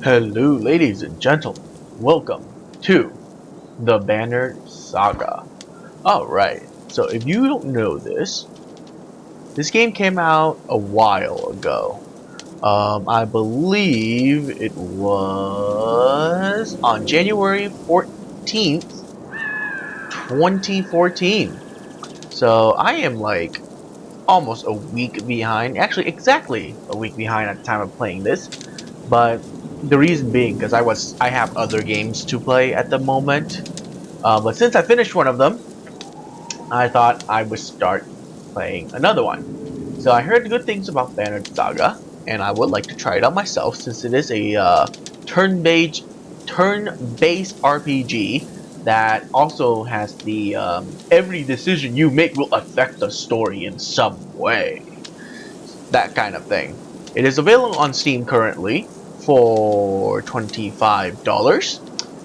Hello, ladies and gentlemen. Welcome to the Banner Saga. Alright, so if you don't know this game came out a while ago. I believe it was on January 14th, 2014. So I am like almost a week behind, actually exactly a week behind at the time of playing this. But the reason being because I have other games to play at the moment. But since I finished one of them, I thought I would start playing another one. So I heard good things about Banner Saga, and I would like to try it out myself since it is a turn-based turn-based RPG that also has the every decision you make will affect the story in some way. That kind of thing. It is available on Steam currently for $25,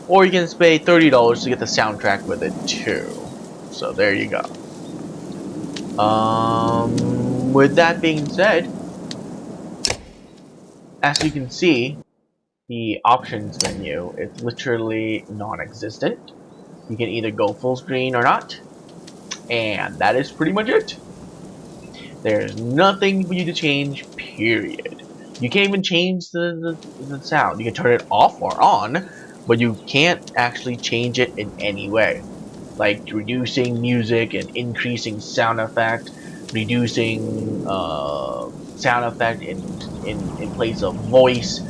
or you can pay $30 to get the soundtrack with it too. So there you go. With that being said, as you can see, the options menu is literally non-existent. You can either go full screen or not, and that is pretty much it. There's nothing for you to change, period. You can't even change the sound. You can turn it off or on, but you can't actually change it in any way. Like reducing music and increasing sound effect, reducing sound effect in place of voice,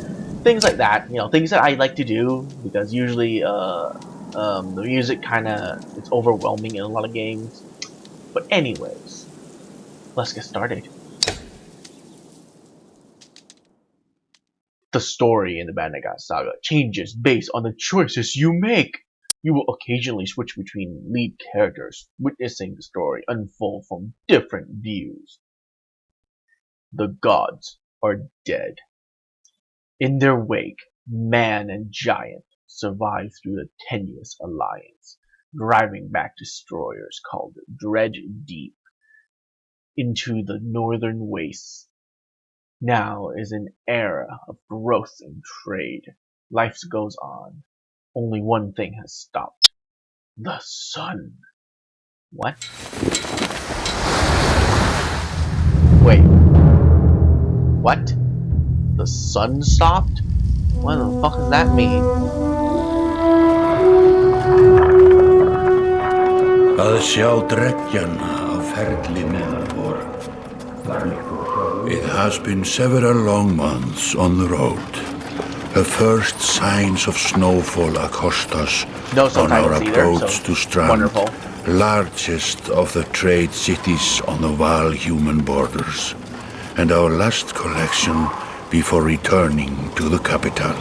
things like that. You know, things that I like to do because usually the music kind of it's overwhelming in a lot of games. But anyways, let's get started. The story in the Bandaga saga changes based on the choices you make. You will occasionally switch between lead characters, witnessing the story unfold from different views. The gods are dead. In their wake, man and giant survive through the tenuous alliance, driving back destroyers called Dread Deep into the northern wastes. Now is an era of growth and trade. Life goes on. Only one thing has stopped. The sun. What? Wait. What? The sun stopped? What the fuck does that mean? Að sjá dreggjana á ferli meðal. It has been several long months on the road. The first signs of snowfall accost us on our approach to Strand, largest of the trade cities on the Val-human borders, and our last collection before returning to the capital.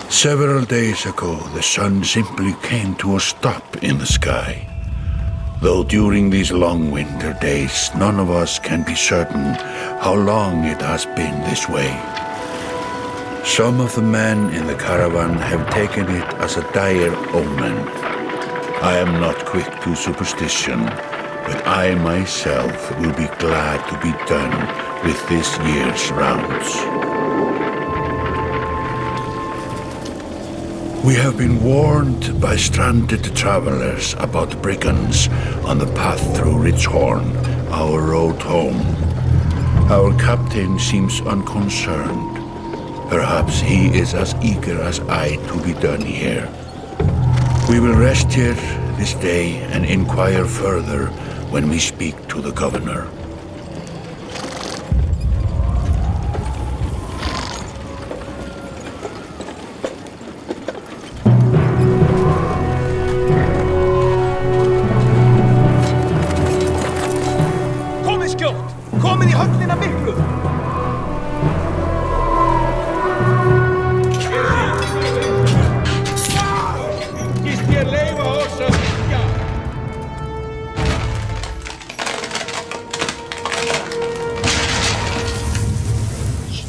Several days ago, the sun simply came to a stop in the sky. Though during these long winter days, none of us can be certain how long it has been this way. Some of the men in the caravan have taken it as a dire omen. I am not quick to superstition, but I myself will be glad to be done with this year's rounds. We have been warned by stranded travelers about brigands on the path through Ridgehorn, our road home. Our captain seems unconcerned. Perhaps he is as eager as I to be done here. We will rest here this day and inquire further when we speak to the governor.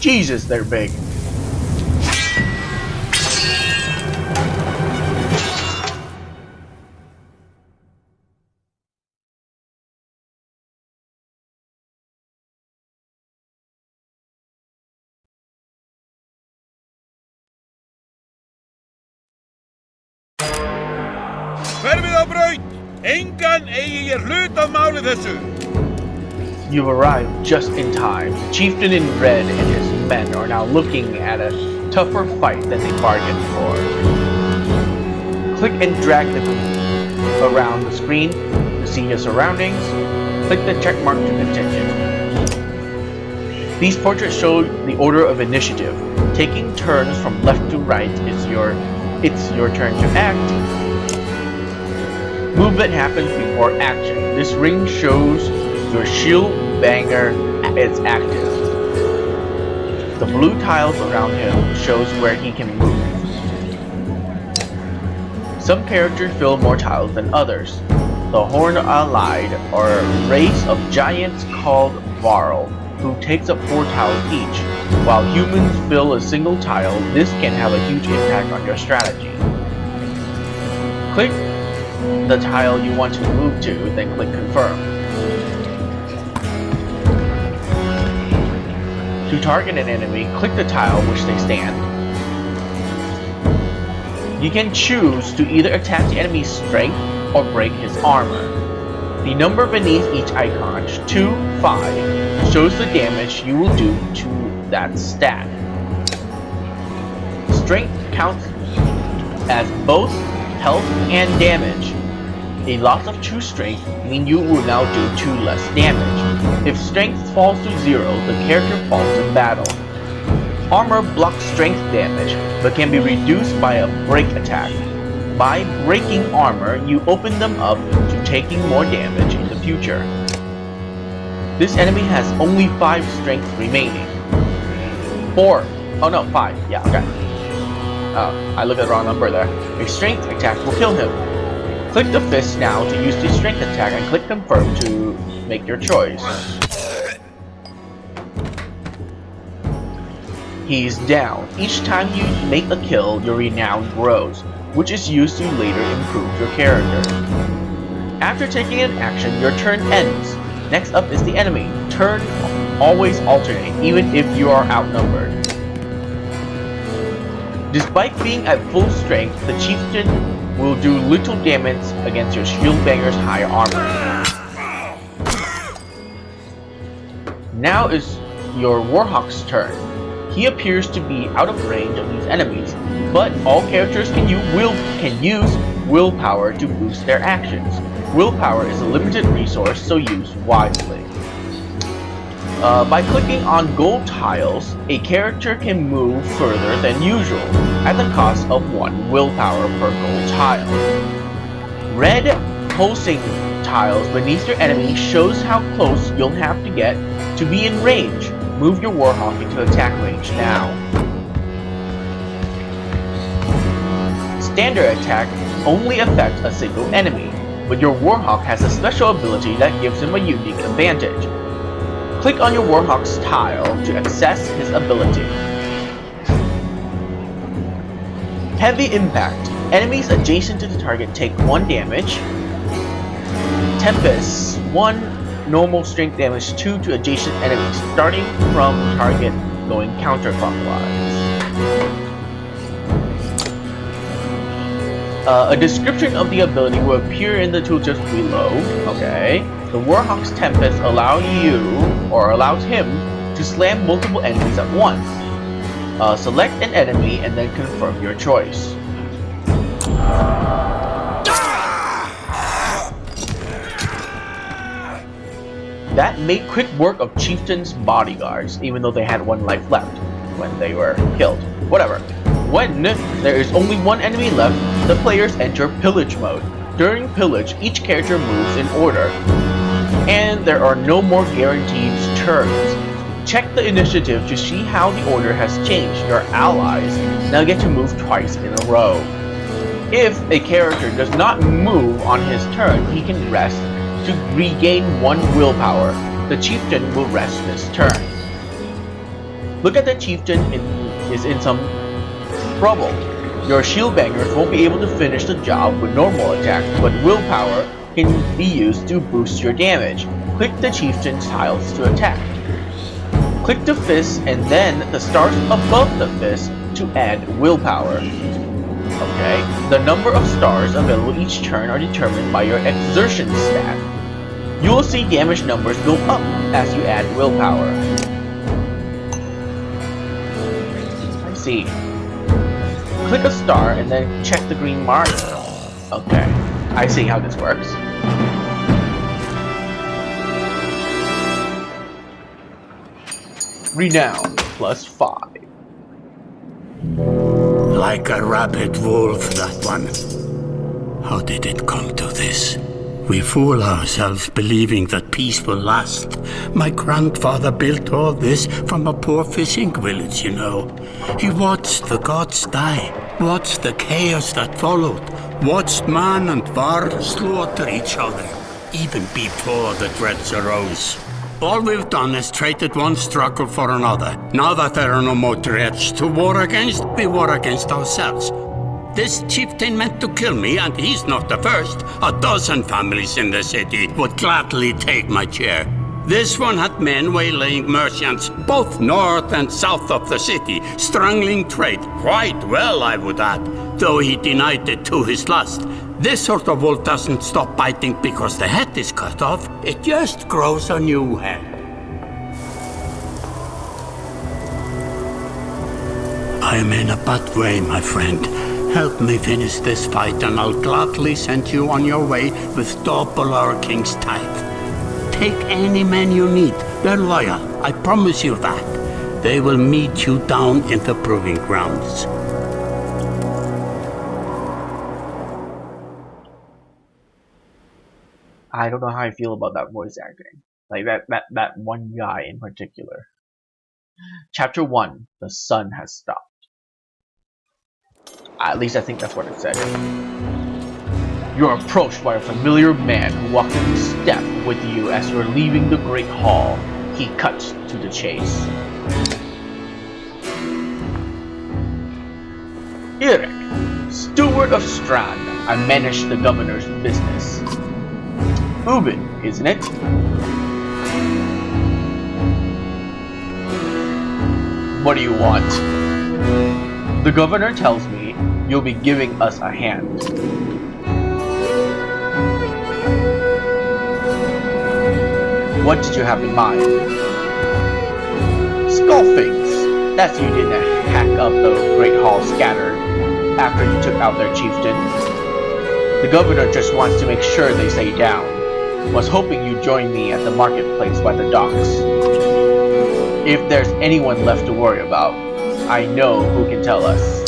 Jesus, they're big. Hverfið á braut! Engan eigi ég hlut að máli þessu! You've arrived just in time. The chieftain in red and his men are now looking at a tougher fight than they bargained for. Click and drag around the screen to see your surroundings. Click the check mark to continue. These portraits show the order of initiative. Taking turns from left to right it's your turn to act. Movement happens before action. This ring shows your shield banger is active. The blue tiles around him shows where he can move. Some characters fill more tiles than others. The Horned Allied are a race of giants called Varl, who takes up 4 tiles each. While humans fill a single tile, this can have a huge impact on your strategy. Click the tile you want to move to, then click confirm. To target an enemy, click the tile which they stand. You can choose to either attack the enemy's strength or break his armor. The number beneath each icon, 2, 5, shows the damage you will do to that stat. Strength counts as both health and damage. A loss of 2 strength means you will now do 2 less damage. If strength falls to 0, the character falls in battle. Armor blocks strength damage, but can be reduced by a break attack. By breaking armor, you open them up to taking more damage in the future. This enemy has only 5 strength remaining. 4. Oh no, 5. Yeah, okay. I looked at the wrong number there. A strength attack will kill him. Click the fist now to use the strength attack and click confirm to make your choice. He's down. Each time you make a kill, your renown grows, which is used to later improve your character. After taking an action, your turn ends. Next up is the enemy. Turn always alternate, even if you are outnumbered. Despite being at full strength, the chieftain will do little damage against your shield banger's high armor. Now is your Warhawk's turn. He appears to be out of range of these enemies, but all characters can use willpower to boost their actions. Willpower is a limited resource, so use wisely. By clicking on gold tiles, a character can move further than usual, at the cost of 1 willpower per gold tile. Red pulsing tiles beneath your enemy shows how close you'll have to get to be in range. Move your Warhawk into attack range now. Standard attack only affects a single enemy, but your Warhawk has a special ability that gives him a unique advantage. Click on your Warhawk's tile to access his ability. Heavy Impact. Enemies adjacent to the target take 1 damage. Tempest. 1 normal strength damage 2 to adjacent enemies, starting from target going counterclockwise. A description of the ability will appear in the tooltips below. Okay. The Warhawk's Tempest allows him to slam multiple enemies at once. Select an enemy and then confirm your choice. That made quick work of Chieftain's bodyguards, even though they had 1 life left when they were killed. Whatever. When there is only 1 enemy left, the players enter Pillage mode. During Pillage, each character moves in order, and there are no more guaranteed turns. Check the initiative to see how the order has changed. Your allies now get to move twice in a row. If a character does not move on his turn, he can rest to regain 1 willpower. The chieftain will rest this turn. Look at the chieftain is in some trouble. Your shield bangers won't be able to finish the job with normal attacks, but willpower can be used to boost your damage. Click the chieftain's tiles to attack. Click the fist and then the stars above the fist to add willpower. Okay. The number of stars available each turn are determined by your exertion stat. You will see damage numbers go up as you add willpower. I see. Click a star and then check the green mark. Okay. I see how this works. Renown +5. Like a rabid wolf, that one. How did it come to this? We fool ourselves believing that peace will last. My grandfather built all this from a poor fishing village, you know. He watched the gods die, watched the chaos that followed, watched man and var slaughter each other, even before the dreads arose. All we've done is traded one struggle for another. Now that there are no more dreads to war against, we war against ourselves. This chieftain meant to kill me, and he's not the first. A dozen families in the city would gladly take my chair. This one had men waylaying merchants, both north and south of the city, strangling trade. Quite well, I would add, though he denied it to his lust. This sort of wolf doesn't stop biting because the head is cut off. It just grows a new head. I am in a bad way, my friend. Help me finish this fight and I'll gladly send you on your way with double our king's tithe. Take any men you need. They're loyal, I promise you that. They will meet you down in the proving grounds. I don't know how I feel about that voice acting. Like that one guy in particular. Chapter 1. The sun has stopped. At least I think that's what it said. You are approached by a familiar man who walks in step with you as you are leaving the Great Hall. He cuts to the chase. Eric, steward of Strand. I manage the governor's business. Ubin, isn't it? What do you want? The governor tells me you'll be giving us a hand. What did you have in mind? Skullfings. That's you didn't hack up the Great Hall scattered after you took out their chieftain. The governor just wants to make sure they stay down. Was hoping you'd join me at the marketplace by the docks. If there's anyone left to worry about, I know who can tell us.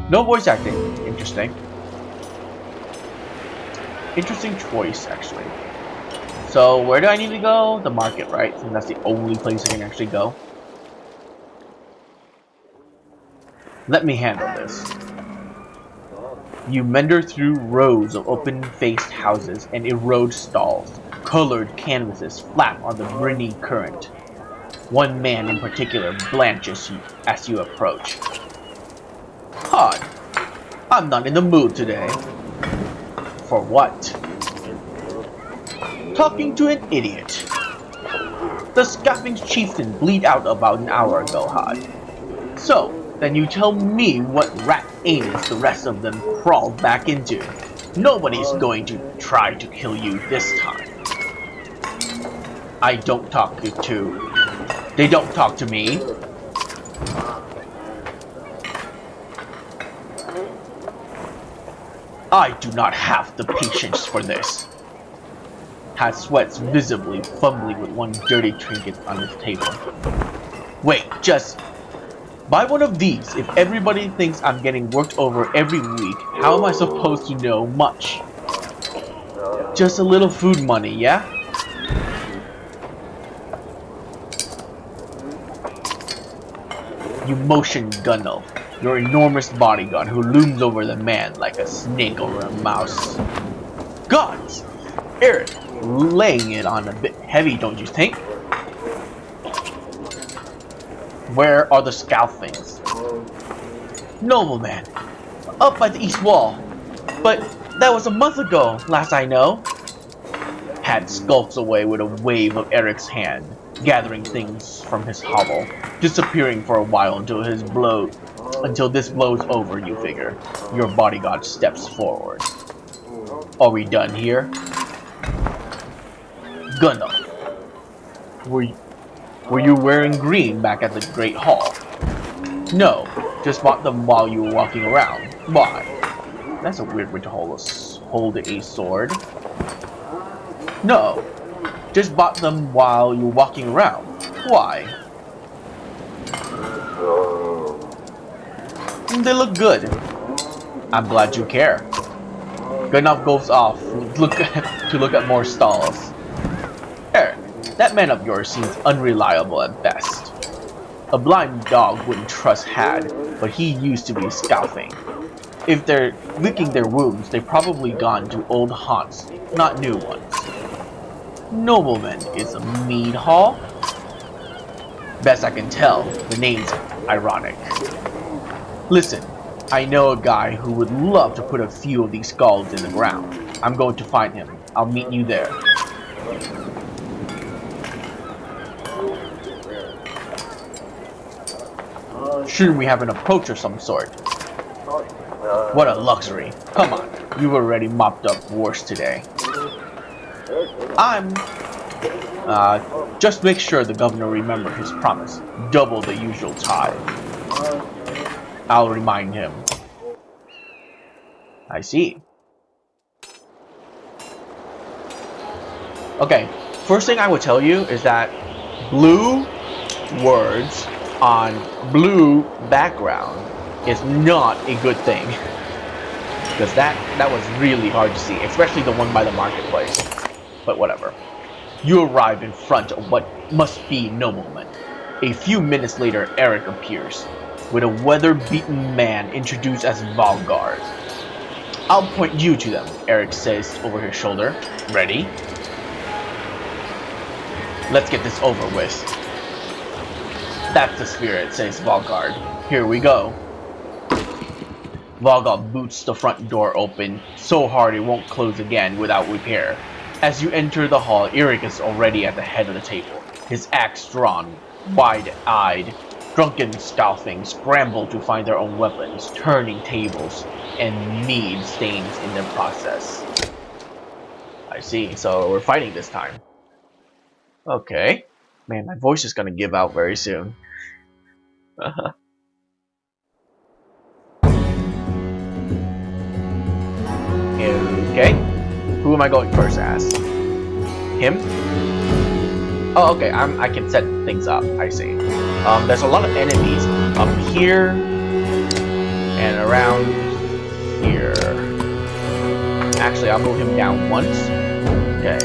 No voice acting. Interesting. Interesting choice, actually. So, where do I need to go? The market, right? I think that's the only place I can actually go. Let me handle this. You meander through rows of open-faced houses and erode stalls. Colored canvases flap on the briny current. One man in particular blanches you as you approach. Odd. I'm not in the mood today. For what? Talking to an idiot. The scoffing chieftain bleed out about an hour ago, Hod. So, then you tell me what rat anus the rest of them crawled back into. Nobody's going to try to kill you this time. I don't talk to... They don't talk to me. I do not have the patience for this. Has sweats visibly fumbling with one dirty trinket on his table. Wait, just... Buy one of these. If everybody thinks I'm getting worked over every week, how am I supposed to know much? Just a little food money, yeah? You motion Gunnel, your enormous bodyguard who looms over the man like a snake over a mouse. Gods! Eric, laying it on a bit heavy, don't you think? Where are the Scalfings? Nobleman, up by the east wall. But that was a month ago, last I know. Pat skulks away with a wave of Eric's hand, gathering things from his hovel, disappearing for a while until this blows over, you figure. Your bodyguard steps forward. Are we done here? Gundam. Were you wearing green back at the Great Hall? No, just bought them while you were walking around. Why? That's a weird way to hold a sword. No, just bought them while you were walking around. Why? They look good. I'm glad you care. Gundam goes off to look at more stalls. Eric, that man of yours seems unreliable at best. A blind dog wouldn't trust Had, but he used to be scouting. If they're licking their wounds, they've probably gone to old haunts, not new ones. Nobleman is a mead hall? Best I can tell, the name's ironic. Listen, I know a guy who would love to put a few of these skulls in the ground. I'm going to find him. I'll meet you there. Sure, we have an approach of some sort. What a luxury. Come on, you've already mopped up worse today. Just make sure the governor remembers his promise. Double the usual tithe. I'll remind him. I see. Okay, first thing I would tell you is that blue words on blue background is not a good thing. Because that was really hard to see, especially the one by the marketplace. But whatever. You arrive in front of what must be noblemen. A few minutes later, Eric appears, with a weather-beaten man introduced as Valgard. I'll point you to them, Eric says over his shoulder. Ready? Let's get this over with. That's the spirit, says Valgard. Here we go. Valgard boots the front door open so hard it won't close again without repair. As you enter the hall, Eric is already at the head of the table, his axe drawn, wide-eyed. Drunken scalpings scramble to find their own weapons, turning tables and mead stains in their process. I see, so we're fighting this time. Okay. Man, my voice is gonna give out very soon. Okay. Who am I going first as? Him? Oh, okay. I can set things up. I see. There's a lot of enemies up here and around here. Actually, I'll move him down once. Okay.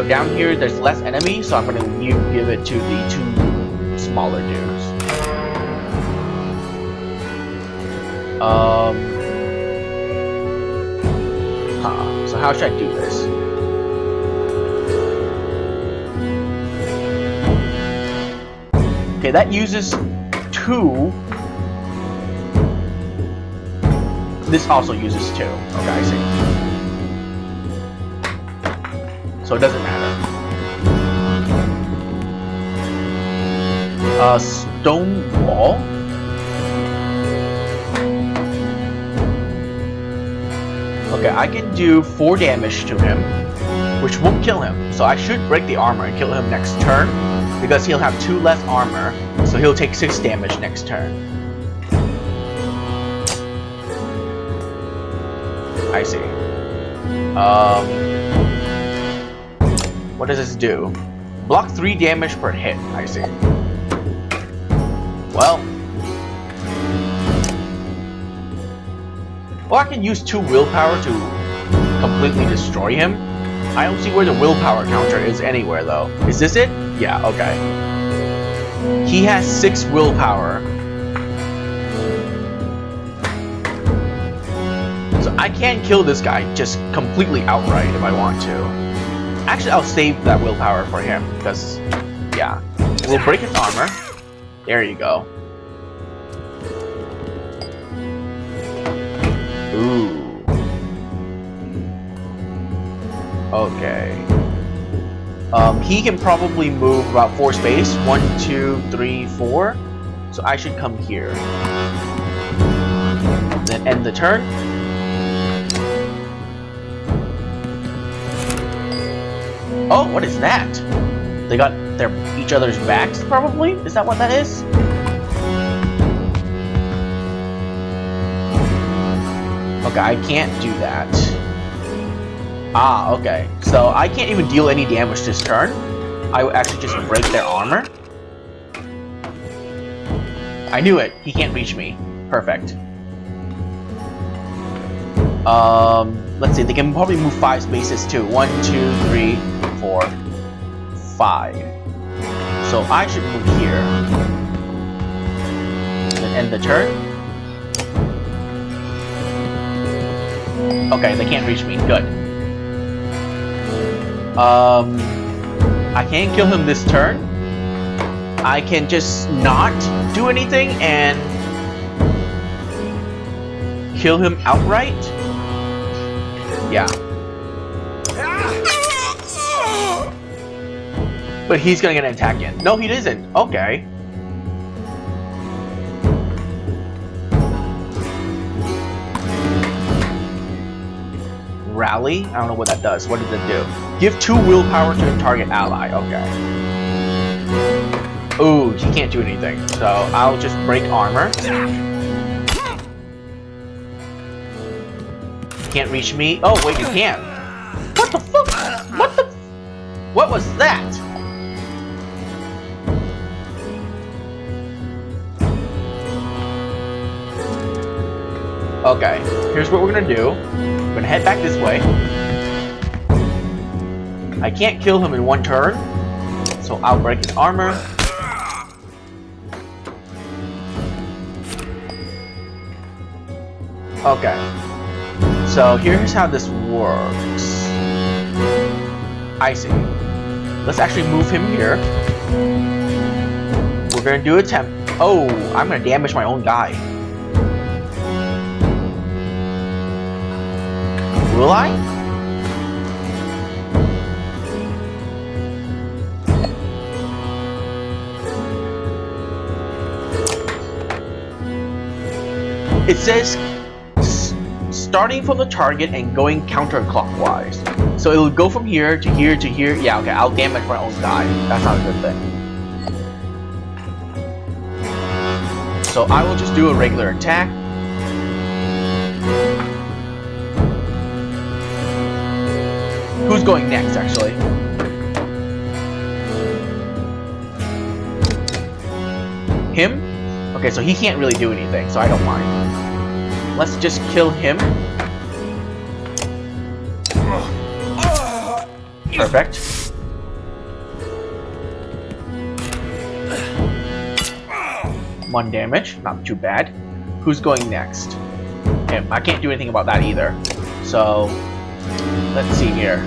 Down here, there's less enemies, so I'm gonna give it to the two smaller dudes. So how should I do this? Okay, that uses 2. This also uses 2. Okay, I see. So it doesn't matter. Stone wall? Okay, I can do 4 damage to him, which won't kill him. So I should break the armor and kill him next turn, because he'll have 2 less armor, so he'll take 6 damage next turn. I see. What does this do? Block 3 damage per hit, I see. Well, I can use 2 willpower to completely destroy him. I don't see where the willpower counter is anywhere though. Is this it? Yeah, okay. He has 6 willpower. So I can kill this guy just completely outright if I want to. Actually, I'll save that willpower for him because, yeah. We'll break his armor. There you go. Ooh. Okay. He can probably move about 4 space. 1, 2, 3, 4. So I should come here. Then end the turn. Oh, what is that? They got each other's backs, probably? Is that what that is? Okay, I can't do that. Ah, okay. So I can't even deal any damage this turn. I would actually just break their armor. I knew it. He can't reach me. Perfect. Let's see. They can probably move 5 spaces too. 1, 2, 3, 4, 5. So I should move here. Then end the turn. Okay, they can't reach me. Good. I can't kill him this turn. I can just not do anything and kill him outright. Yeah. But he's gonna get an attack in. No, he isn't. Okay. Rally? I don't know what that does. What does it do? Give 2 willpower to a target ally. Okay. Ooh, he can't do anything. So I'll just break armor. Can't reach me. Oh, wait, you can. What the fuck? What the? What was that? Okay, here's what we're gonna do. We're gonna head back this way. I can't kill him in 1 turn, so I'll break his armor. Okay, so here's how this works. I see. Let's actually move him here. We're gonna do a temp. Oh, I'm gonna damage my own guy. Will I? It says starting from the target and going counterclockwise. So it'll go from here to here to here. Yeah, okay, I'll damage my own guy. That's not a good thing. So I will just do a regular attack. Who's going next, actually? Him? Okay, so he can't really do anything, so I don't mind. Let's just kill him. Perfect. One damage, not too bad. Who's going next? Him. I can't do anything about that either. So, let's see here.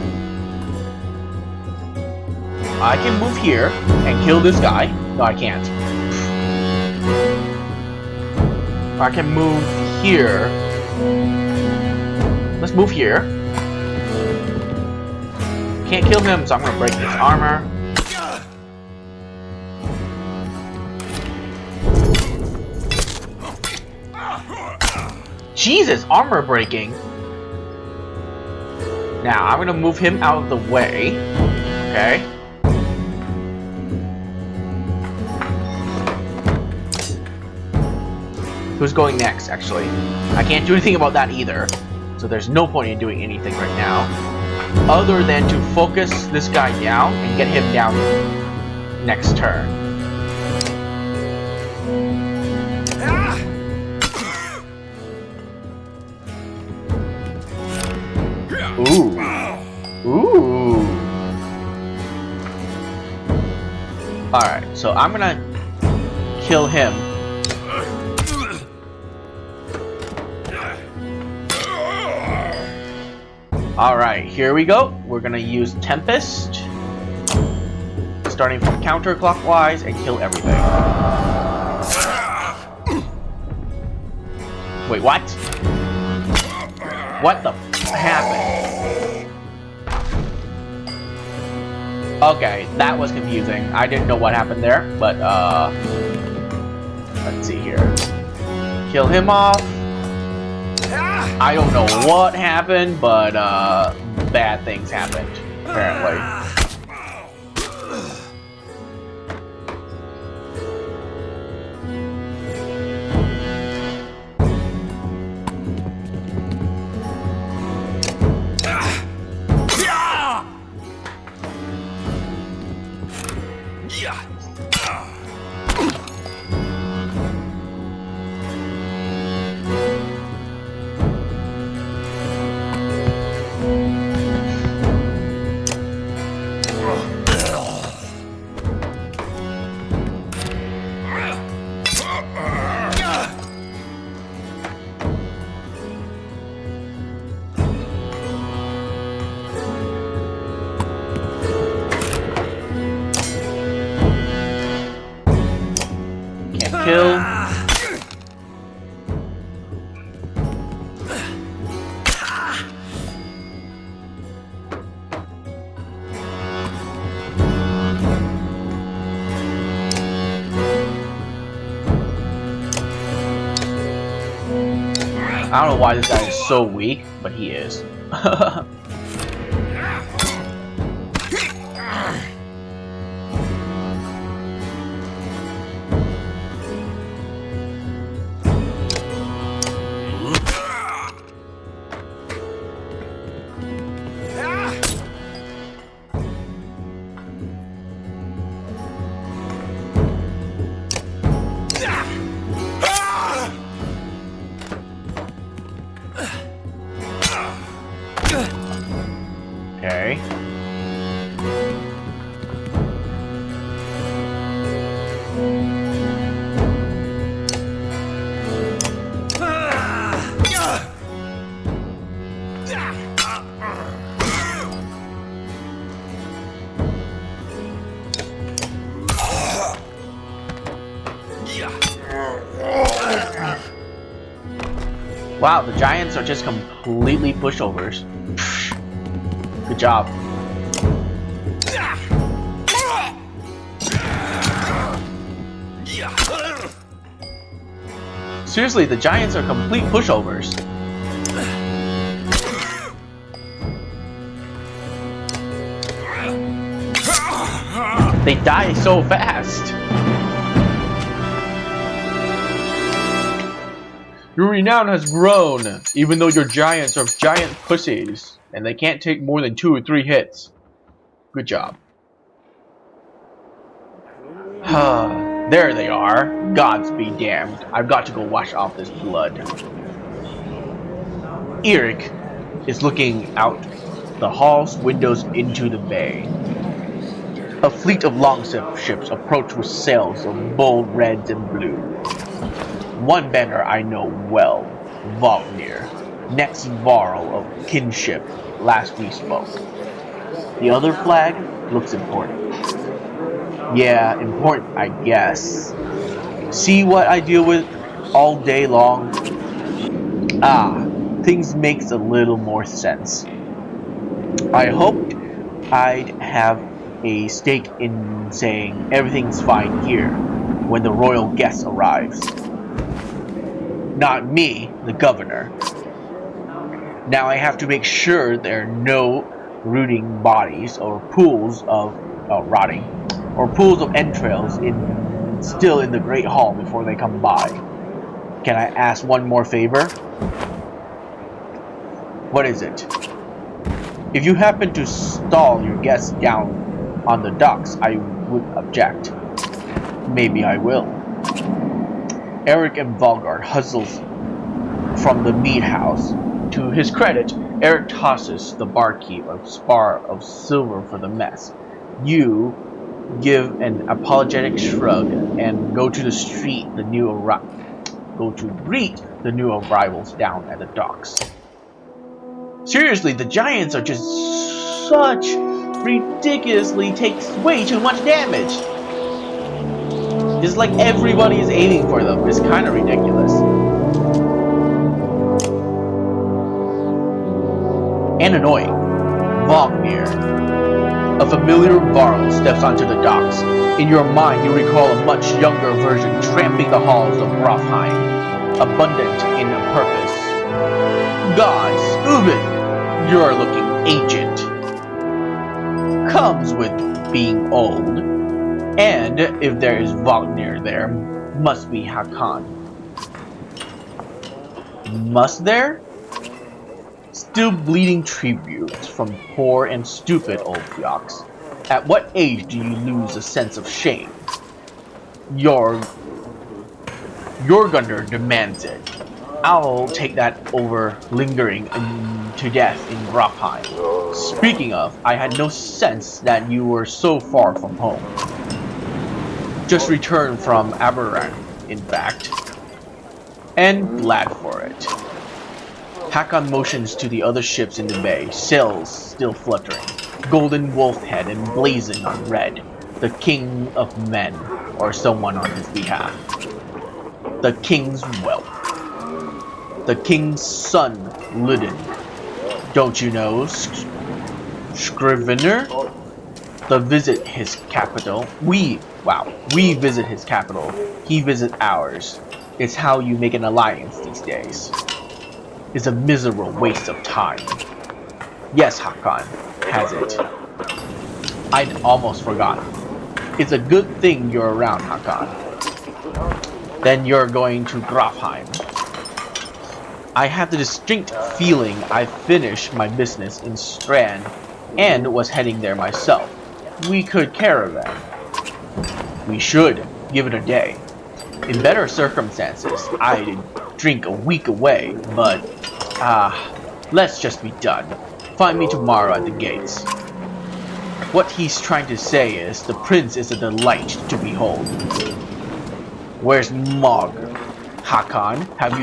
I can move here and kill this guy. No, I can't. I can move here. Let's move here. Can't kill him, so I'm gonna break his armor. Jesus, armor breaking. Now, I'm gonna move him out of the way. Okay. Who's going next, actually? I can't do anything about that either. So there's no point in doing anything right now. Other than to focus this guy down and get him down next turn. Ooh. Ooh. Alright, so I'm gonna kill him. Alright, here we go. We're gonna use Tempest. Starting from counterclockwise and kill everything. Wait, what? What the f happened? Okay, that was confusing. I didn't know what happened there, but let's see here. Kill him off. I don't know what happened, but bad things happened, apparently. Kill. I don't know why this guy is so weak, but he is. Okay. Wow, the giants are just completely pushovers. Good job. Seriously, the giants are complete pushovers. They die so fast. Your renown has grown, even though your giants are giant pussies, and they can't take more than 2 or 3 hits. Good job. There they are. Gods be damned. I've got to go wash off this blood. Eric is looking out the hall's windows into the bay. A fleet of longships approach with sails of bold reds and blue. One banner I know well, Valgnir, next Varl of kinship, last we spoke. The other flag looks important. Yeah, important, I guess. See what I deal with all day long? Ah, things makes a little more sense. I hoped I'd have a stake in saying everything's fine here when the royal guest arrives. Not me, the governor. Now I have to make sure there are no rotting bodies or pools of rotting, or pools of entrails still in the Great Hall before they come by. Can I ask one more favor? What is it? If you happen to stall your guests down on the docks, I would object. Maybe I will. Eric and Valgard hustles from the mead house. To his credit, Eric tosses the barkeep a spar of silver for the mess. You give an apologetic shrug and go to greet the new arrivals down at the docks. Seriously, the giants are just such ridiculously takes way too much damage. It's like everybody is aiming for them. It's kind of ridiculous. And annoying. Valgnir. A familiar Varl steps onto the docks. In your mind, you recall a much younger version tramping the halls of Grofheim, abundant in purpose. Gods, Ubin, you're looking ancient. Comes with being old. And if there is Wagner there, must be Hakan. Must there? Still bleeding tributes from poor and stupid old Yaks. At what age do you lose a sense of shame? Your Gunner demands it. I'll take that over lingering to death in Grofheim. Speaking of, I had no sense that you were so far from home. Just returned from Aberrant, in fact. And glad for it. Hakon motions to the other ships in the bay, sails still fluttering, golden wolf head emblazoned on red, the king of men, or someone on his behalf. The king's whelp. The king's son, Ludin. Don't you know, Scrivener? Visit his capital. We visit his capital. He visits ours. It's how you make an alliance these days. It's a miserable waste of time. Yes, Hakon has it. I'd almost forgotten. It's a good thing you're around, Hakon. Then you're going to Grofheim. I have the distinct feeling I finished my business in Strand and was heading there myself. We could caravan. We should give it a day. In better circumstances, I'd drink a week away, but let's just be done. Find me tomorrow at the gates. What he's trying to say is the prince is a delight to behold. Where's Mog? Hakon, have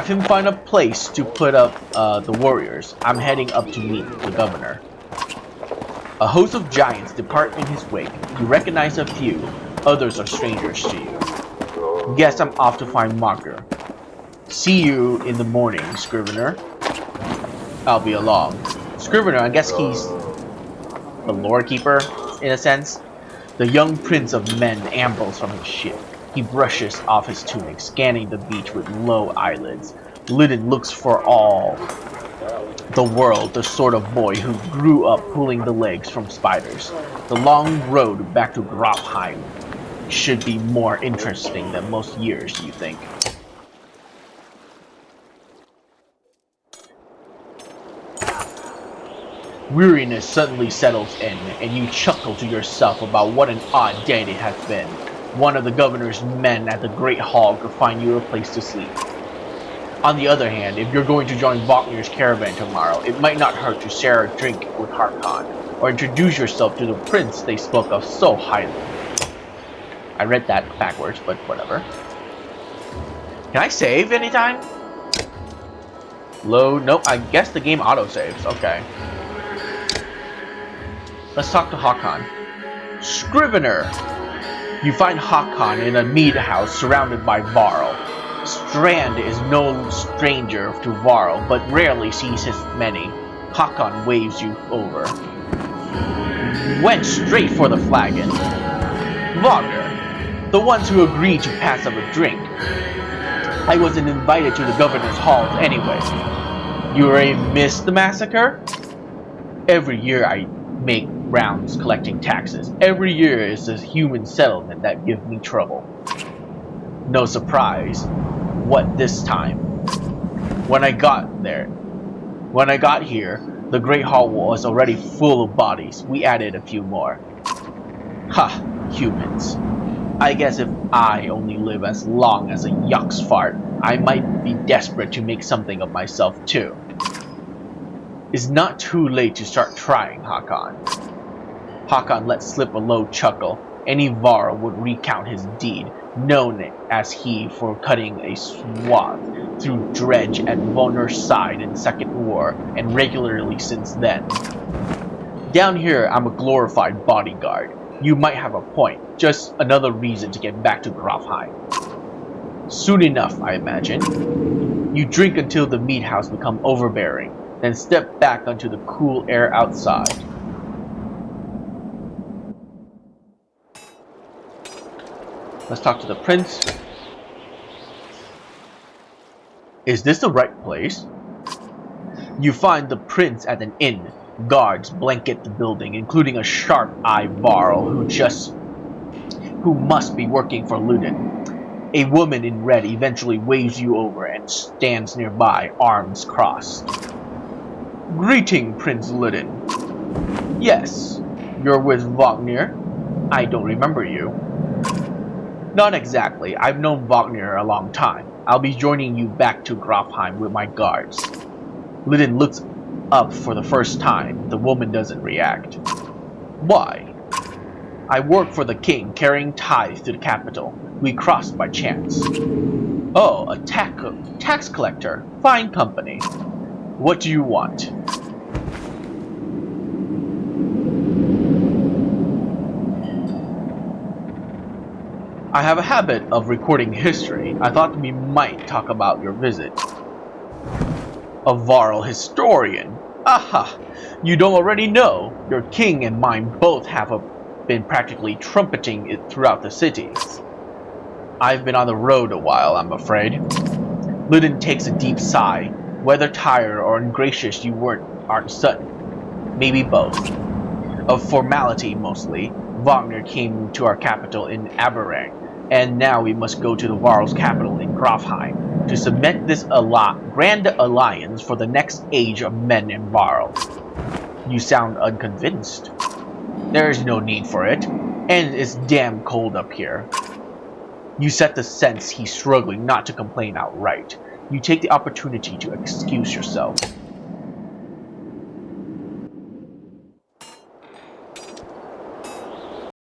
him find a place to put up the warriors. I'm heading up to meet the governor. A host of giants depart in his wake. You recognize a few, others are strangers to you. Guess I'm off to find Marker. See you in the morning, Scrivener. I'll be along. Scrivener, I guess he's the lore keeper, in a sense. The young prince of men ambles from his ship. He brushes off his tunic, scanning the beach with low eyelids. Lidden looks for all the world the sort of boy who grew up pulling the legs from spiders. The long road back to Grofheim should be more interesting than most years, you think. Weariness suddenly settles in, and you chuckle to yourself about what an odd day it has been. One of the governor's men at the Great Hall could find you a place to sleep. On the other hand, if you're going to join Wagner's caravan tomorrow, it might not hurt to share a drink with Harkon, or introduce yourself to the prince they spoke of so highly. I read that backwards, but whatever. Can I save anytime? Load? Nope, I guess the game auto-saves. Okay. Let's talk to Hakon. Scrivener! You find Hakon in a mead house surrounded by Varl. Strand is no stranger to Varl, but rarely sees his many. Hakon waves you over. Went straight for the flagon. Wagner, the ones who agreed to pass up a drink. I wasn't invited to the governor's halls anyway. You already missed the massacre? Every year I make rounds collecting taxes. Every year is a human settlement that gives me trouble. No surprise. What this time? When I got here, the Great Hall was already full of bodies. We added a few more. Ha, humans. I guess if I only live as long as a yuck's fart, I might be desperate to make something of myself too. It's not too late to start trying, Hakon. Hakon let slip a low chuckle. Any Varl would recount his deed, known as he for cutting a swath through Dredge at Vonner's side in the Second War, and regularly since then. Down here, I'm a glorified bodyguard. You might have a point, just another reason to get back to Grofheim. Soon enough, I imagine. You drink until the meat house become overbearing. then step back onto the cool air outside. Let's talk to the prince. Is this the right place? You find the prince at an inn. Guards blanket the building, including a sharp-eyed varl who must be working for Ludin. A woman in red eventually waves you over and stands nearby, arms crossed. Greeting, Prince Ludin. Yes, you're with Wagner? I don't remember you. Not exactly. I've known Wagner a long time. I'll be joining you back to Grafheim with my guards. Ludin looks up for the first time. The woman doesn't react. Why? I work for the king, carrying tithes to the capital. We crossed by chance. Oh, a tax collector. Fine company. What do you want? I have a habit of recording history. I thought we might talk about your visit. A Varl historian. Aha! You don't already know. Your king and mine both have been practically trumpeting it throughout the city. I've been on the road a while, I'm afraid. Ludin takes a deep sigh. Whether tired or ungracious you aren't certain. Maybe both. Of formality, mostly. Wagner came to our capital in Aberrang, and now we must go to the Varl's capital in Grafheim to cement this grand alliance for the next age of men in Varl. You sound unconvinced. There is no need for it, and it's damn cold up here. You set the sense he's struggling not to complain outright. You take the opportunity to excuse yourself.